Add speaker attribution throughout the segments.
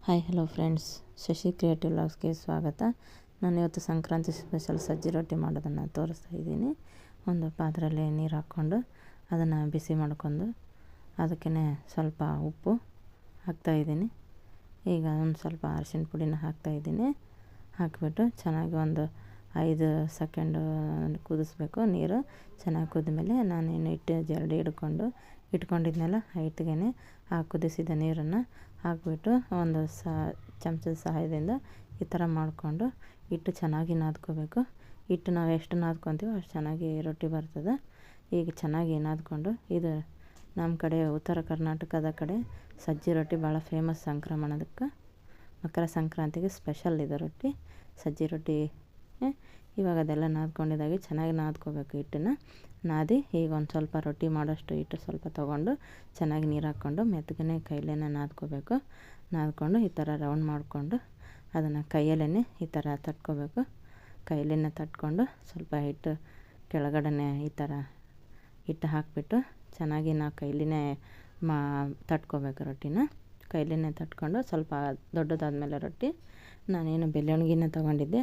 Speaker 1: Hi hello friends, Shashi creative ವ್ಲಾಗ್ಸ್ಗೆ ಸ್ವಾಗತ. ನಾನು ಇವತ್ತು ಸಂಕ್ರಾಂತಿ ಸ್ಪೆಷಲ್ ಸಜ್ಜಿ ರೊಟ್ಟಿ ಮಾಡೋದನ್ನು ತೋರಿಸ್ತಾ ಇದ್ದೀನಿ. ಒಂದು ಪಾತ್ರೆಯಲ್ಲಿ ನೀರು ಹಾಕ್ಕೊಂಡು ಅದನ್ನು ಬಿಸಿ ಮಾಡ್ಕೊಂಡು ಅದಕ್ಕೆ ಸ್ವಲ್ಪ ಉಪ್ಪು ಹಾಕ್ತಾಯಿದ್ದೀನಿ. ಈಗ ಒಂದು ಸ್ವಲ್ಪ ಅರಿಶಿಣ ಪುಡಿನ ಹಾಕ್ತಾಯಿದ್ದೀನಿ. ಹಾಕಿಬಿಟ್ಟು ಚೆನ್ನಾಗಿ ಒಂದು 5 ಸೆಕೆಂಡು ಕುದಿಸ್ಬೇಕು. ನೀರು ಚೆನ್ನಾಗಿ ಕುದ್ಮೇಲೆ ನಾನೇನು ಹಿಟ್ಟು ಜರಡಿ ಇಟ್ಕೊಂಡಿದ್ನಲ್ಲ, ಆ ಹಿಟ್ಟಿಗೆ ಆ ಕುದಿಸಿದ ನೀರನ್ನು ಹಾಕಿಬಿಟ್ಟು ಒಂದು ಚಮಚದ ಸಹಾಯದಿಂದ ಈ ಥರ ಮಾಡಿಕೊಂಡು ಹಿಟ್ಟು ಚೆನ್ನಾಗಿ ನಾದ್ಕೋಬೇಕು. ಹಿಟ್ಟು ನಾವು ಎಷ್ಟು ನಾದ್ಕೊತೀವೋ ಅಷ್ಟು ಚೆನ್ನಾಗಿ ರೊಟ್ಟಿ ಬರ್ತದೆ. ಈಗ ಚೆನ್ನಾಗಿ ನಾದ್ಕೊಂಡು, ಇದು ನಮ್ಮ ಕಡೆ ಉತ್ತರ ಕರ್ನಾಟಕದ ಕಡೆ ಸಜ್ಜಿ ರೊಟ್ಟಿ ಭಾಳ ಫೇಮಸ್. ಮಕರ ಸಂಕ್ರಾಂತಿಗೆ ಸ್ಪೆಷಲ್ ಇದು ರೊಟ್ಟಿ, ಸಜ್ಜಿ ರೊಟ್ಟಿ. ಇವಾಗ ಅದೆಲ್ಲ ನಾದ್ಕೊಂಡಿದ್ದಾಗೆ ಚೆನ್ನಾಗಿ ನಾದ್ಕೋಬೇಕು. ಹಿಟ್ಟನ್ನು ನಾದಿ ಈಗ ಒಂದು ಸ್ವಲ್ಪ ರೊಟ್ಟಿ ಮಾಡೋಷ್ಟು ಹಿಟ್ಟು ಸ್ವಲ್ಪ ತೊಗೊಂಡು ಚೆನ್ನಾಗಿ ನೀರು ಹಾಕ್ಕೊಂಡು ಮೆತ್ತಗೆ ಕೈಲೇ ನಾದ್ಕೊಂಡು ಈ ಥರ ರೌಂಡ್ ಮಾಡಿಕೊಂಡು ಅದನ್ನು ಕೈಯಲ್ಲೇ ಈ ಥರ ತಟ್ಕೋಬೇಕು. ಕೈಲೇ ತಟ್ಕೊಂಡು ಸ್ವಲ್ಪ ಹಿಟ್ಟು ಕೆಳಗಡೆ ಈ ಥರ ಹಿಟ್ಟು ಹಾಕಿಬಿಟ್ಟು ಚೆನ್ನಾಗಿ ನಾವು ಕೈಲೇ ತಟ್ಕೋಬೇಕು. ರೊಟ್ಟಿನ ಕೈಲೇ ತಟ್ಕೊಂಡು ಸ್ವಲ್ಪ ದೊಡ್ಡದಾದಮೇಲೆ ರೊಟ್ಟಿ ನಾನೇನು ಬೆಳ್ಳುಣ್ಣಿನ ತೊಗೊಂಡಿದ್ದೆ,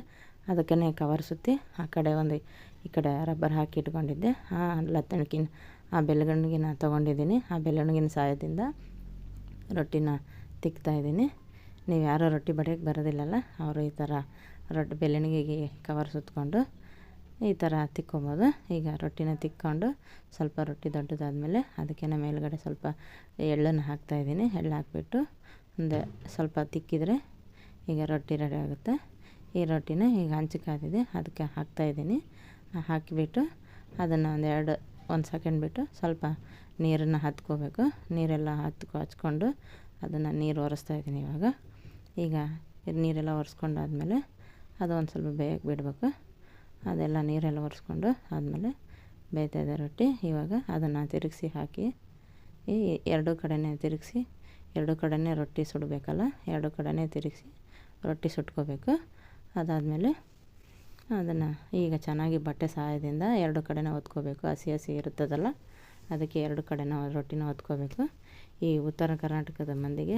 Speaker 1: ಅದಕ್ಕೆ ಕವರ್ ಸುತ್ತಿ ಆ ಕಡೆ ಒಂದು ಈ ಕಡೆ ರಬ್ಬರ್ ಹಾಕಿ ಇಟ್ಕೊಂಡಿದ್ದೆ. ಆ ಬೆಳ್ಳುಣ್ಣಿನ ತೊಗೊಂಡಿದ್ದೀನಿ. ಆ ಬೆಳ್ಳುಣ್ಣಿನ ಸಹಾಯದಿಂದ ರೊಟ್ಟಿನ ತಿಕ್ತಾಯಿದ್ದೀನಿ. ನೀವು ಯಾರೋ ರೊಟ್ಟಿ ಬಡಿಯೋಕ್ಕೆ ಬರೋದಿಲ್ಲಲ್ಲ, ಅವರು ಈ ಥರ ಬೆಳ್ಳುಣ್ಣಿಗೆ ಕವರ್ ಸುತ್ಕೊಂಡು ಈ ಥರ ತಿಕ್ಕೊಬೋದು. ಈಗ ರೊಟ್ಟಿನ ತಿಕ್ಕೊಂಡು ಸ್ವಲ್ಪ ರೊಟ್ಟಿ ದೊಡ್ಡದಾದಮೇಲೆ ಅದಕ್ಕೆ ಮೇಲ್ಗಡೆ ಸ್ವಲ್ಪ ಎಳ್ಳನ್ನು ಹಾಕ್ತಾಯಿದ್ದೀನಿ. ಎಳ್ಳು ಹಾಕ್ಬಿಟ್ಟು ಒಂದು ಸ್ವಲ್ಪ ತಿಕ್ಕಿದರೆ ಈಗ ರೊಟ್ಟಿ ರೆಡಿ ಆಗುತ್ತೆ. ಈ ರೊಟ್ಟಿನ ಈಗ ಹಂಚು ಕಾದಿದೆ ಅದಕ್ಕೆ ಹಾಕ್ತಾಯಿದ್ದೀನಿ. ಹಾಕಿಬಿಟ್ಟು ಅದನ್ನು ಒಂದು ಸೆಕೆಂಡ್ ಬಿಟ್ಟು ಸ್ವಲ್ಪ ನೀರನ್ನು ಹಚ್ಕೋಬೇಕು. ನೀರೆಲ್ಲ ಹಚ್ಕೊಂಡು ಅದನ್ನು ನೀರು ಒರೆಸ್ತಾಯಿದ್ದೀನಿ. ಈಗ ನೀರೆಲ್ಲ ಒರೆಸ್ಕೊಂಡಾದ್ಮೇಲೆ ಅದು ಒಂದು ಸ್ವಲ್ಪ ಬೇಯಕ್ಕೆ ಬಿಡಬೇಕು. ಅದೆಲ್ಲ ನೀರೆಲ್ಲ ಒರೆಸ್ಕೊಂಡು ಆದಮೇಲೆ ಬೇಯ್ತಾಯಿದೆ ರೊಟ್ಟಿ. ಇವಾಗ ಅದನ್ನು ತಿರುಗಿಸಿ ಹಾಕಿ ಎರಡೂ ಕಡೆನೇ ತಿರುಗಿಸಿ, ಎರಡೂ ಕಡೆನೇ ರೊಟ್ಟಿ ಸುಡಬೇಕಲ್ಲ, ಎರಡೂ ಕಡೆನೇ ತಿರುಗಿಸಿ ರೊಟ್ಟಿ ಸುಟ್ಕೋಬೇಕು. ಅದಾದಮೇಲೆ ಅದನ್ನು ಈಗ ಚೆನ್ನಾಗಿ ಬಟ್ಟೆ ಸಹಾಯದಿಂದ ಎರಡು ಕಡೆನ ಒತ್ಕೋಬೇಕು. ಹಸಿ ಇರುತ್ತದಲ್ಲ, ಅದಕ್ಕೆ ಎರಡು ಕಡೆನ ರೊಟ್ಟಿನ ಒತ್ಕೋಬೇಕು. ಈ ಉತ್ತರ ಕರ್ನಾಟಕದ ಮಂದಿಗೆ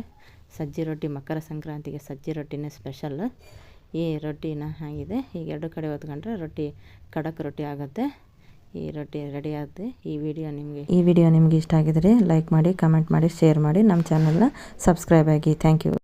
Speaker 1: ಸಜ್ಜಿ ರೊಟ್ಟಿ, ಮಕರ ಸಂಕ್ರಾಂತಿಗೆ ಸಜ್ಜಿ ರೊಟ್ಟಿನೇ ಸ್ಪೆಷಲ್. ಈ ರೊಟ್ಟಿನ ಆಗಿದೆ. ಈಗ ಎರಡು ಕಡೆ ಒತ್ಕೊಂಡ್ರೆ ರೊಟ್ಟಿ ಖಡಕ್ ರೊಟ್ಟಿ ಆಗುತ್ತೆ. ಈ ರೊಟ್ಟಿ ರೆಡಿ ಆಗುತ್ತೆ. ಈ ವಿಡಿಯೋ ನಿಮಗೆ ಇಷ್ಟ ಆಗಿದರೆ ಲೈಕ್ ಮಾಡಿ, ಕಮೆಂಟ್ ಮಾಡಿ, ಶೇರ್ ಮಾಡಿ, ನಮ್ಮ ಚಾನಲ್ನ ಸಬ್ಸ್ಕ್ರೈಬ್ ಆಗಿ. Thank you.